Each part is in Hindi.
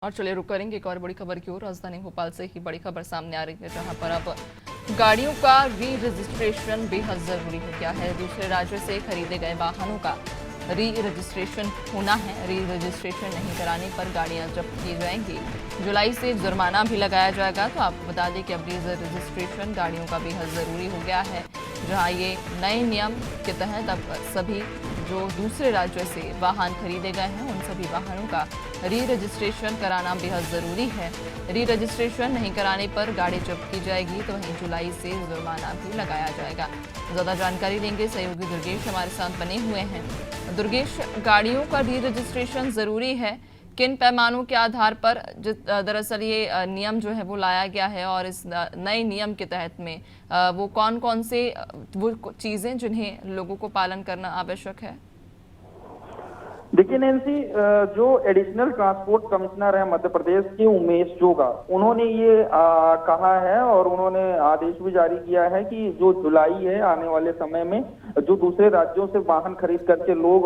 और चलिए रुक करेंगे एक और बड़ी खबर की ओर। राजधानी भोपाल से ही बड़ी खबर सामने आ रही है, जहां पर अब गाड़ियों का री रजिस्ट्रेशन बेहद जरूरी हो गया है। दूसरे राज्य से खरीदे गए वाहनों का री रजिस्ट्रेशन होना है। री रजिस्ट्रेशन नहीं कराने पर गाड़ियां जब्त की जाएंगी। जुलाई से जुर्माना भी लगाया जाएगा। तो आपको बता दें कि अब री रजिस्ट्रेशन गाड़ियों का बेहद ज़रूरी हो गया है, जहां ये नए नियम के तहत अब सभी जो दूसरे राज्यों से वाहन खरीदे गए हैं उन सभी वाहनों का री रजिस्ट्रेशन कराना बेहद ज़रूरी है। री रजिस्ट्रेशन नहीं कराने पर गाड़ी जब्त की जाएगी। तो वहीं जुलाई से जुर्माना भी लगाया जाएगा। ज़्यादा जानकारी देंगे सहयोगी दुर्गेश हमारे साथ बने हुए हैं। दुर्गेश, गाड़ियों का री रजिस्ट्रेशन ज़रूरी है, किन पैमानों के आधार पर दरअसल ये नियम जो है वो लाया गया है, और इस नए नियम के तहत में वो कौन कौन से वो चीज़ें जिन्हें लोगों को पालन करना आवश्यक है? देखिए नैन्सी, जो एडिशनल ट्रांसपोर्ट कमिश्नर है मध्य प्रदेश के उमेश जोगा, उन्होंने ये कहा है और उन्होंने आदेश भी जारी किया है कि जो जुलाई है आने वाले समय में जो दूसरे राज्यों से वाहन खरीद करके लोग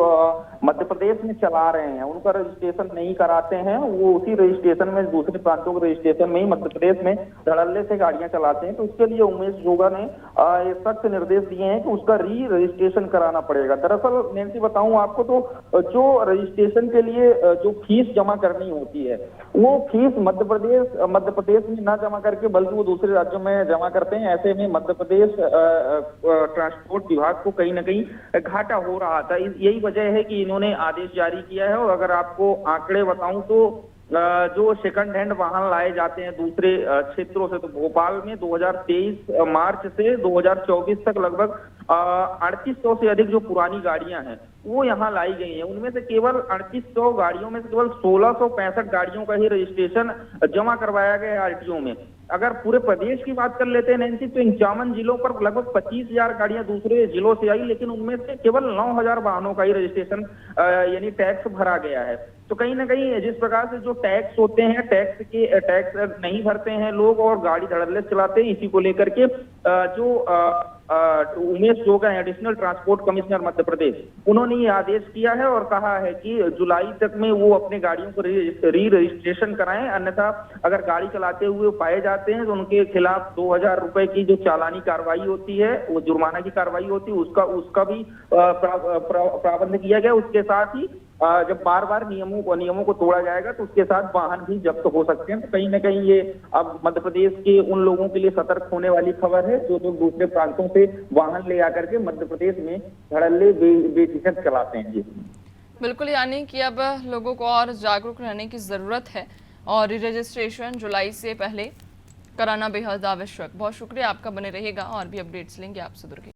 मध्य प्रदेश में चला रहे हैं, उनका रजिस्ट्रेशन नहीं कराते हैं, वो उसी रजिस्ट्रेशन में दूसरे प्रांतों के रजिस्ट्रेशन में ही मध्य प्रदेश में धड़ल्ले से गाड़ियां चलाते हैं। तो उसके लिए उमेश जोगा ने सख्त निर्देश दिए हैं कि उसका री रजिस्ट्रेशन कराना पड़ेगा। दरअसल नैन्सी बताऊं आपको, तो जो रजिस्ट्रेशन के लिए जो फीस जमा करनी होती है, वो फीस मध्य प्रदेश में ना जमा करके बल्कि वो दूसरे राज्यों में जमा करते हैं। ऐसे में मध्य प्रदेश ट्रांसपोर्ट विभाग को कहीं ना कहीं घाटा हो रहा था। यही वजह है कि इन्होंने आदेश जारी किया है। और अगर आपको आंकड़े बताऊं तो जो सेकंड हैंड वाहन लाए जाते हैं दूसरे क्षेत्रों से, तो भोपाल में 2023 मार्च से 2024 तक लगभग 3800 से अधिक जो पुरानी गाड़ियां हैं वो यहाँ लाई गई हैं। उनमें से केवल 3800 गाड़ियों में से केवल 1665 गाड़ियों का ही रजिस्ट्रेशन जमा करवाया गया है आरटीओ में। अगर पूरे प्रदेश की बात कर लेते हैं नैन्सी, तो 51 जिलों पर लगभग 25,000 गाड़ियां दूसरे जिलों से आई, लेकिन उनमें से केवल 9,000 वाहनों का ही रजिस्ट्रेशन यानी टैक्स भरा गया है। तो कहीं ना कहीं जिस प्रकार से जो टैक्स होते हैं, टैक्स नहीं भरते हैं लोग और गाड़ी धड़ल्ले चलाते हैं, इसी को लेकर के जो उमेश जोगा है additional transport commissioner Madhya Pradesh, उन्होंने ये आदेश किया है और कहा है कि जुलाई तक में वो अपने गाड़ियों को री रजिस्ट्रेशन कराएं, अन्यथा अगर गाड़ी चलाते हुए पाए जाते हैं तो उनके खिलाफ 2,000 रुपए की जो चालानी कार्रवाई होती है, वो जुर्माना की कार्रवाई होती है, उसका भी प्रावधान किया गया। उसके साथ ही जब बार बार नियमों को तोड़ा जाएगा तो उसके साथ वाहन भी जब्त हो सकते हैं। तो कहीं ना कहीं ये अब मध्य प्रदेश के उन लोगों के लिए सतर्क होने वाली खबर है जो लोग दूसरे प्रांतों से वाहन ले आकर के मध्य प्रदेश में धड़ल्ले बेझिझक चलाते हैं। जी बिल्कुल, यानी कि अब लोगों को और जागरूक रहने की जरूरत है और रजिस्ट्रेशन जुलाई से पहले कराना बेहद आवश्यक। बहुत शुक्रिया आपका, बने रहिएगा और भी अपडेट्स लेंगे आपसे दुर्गे।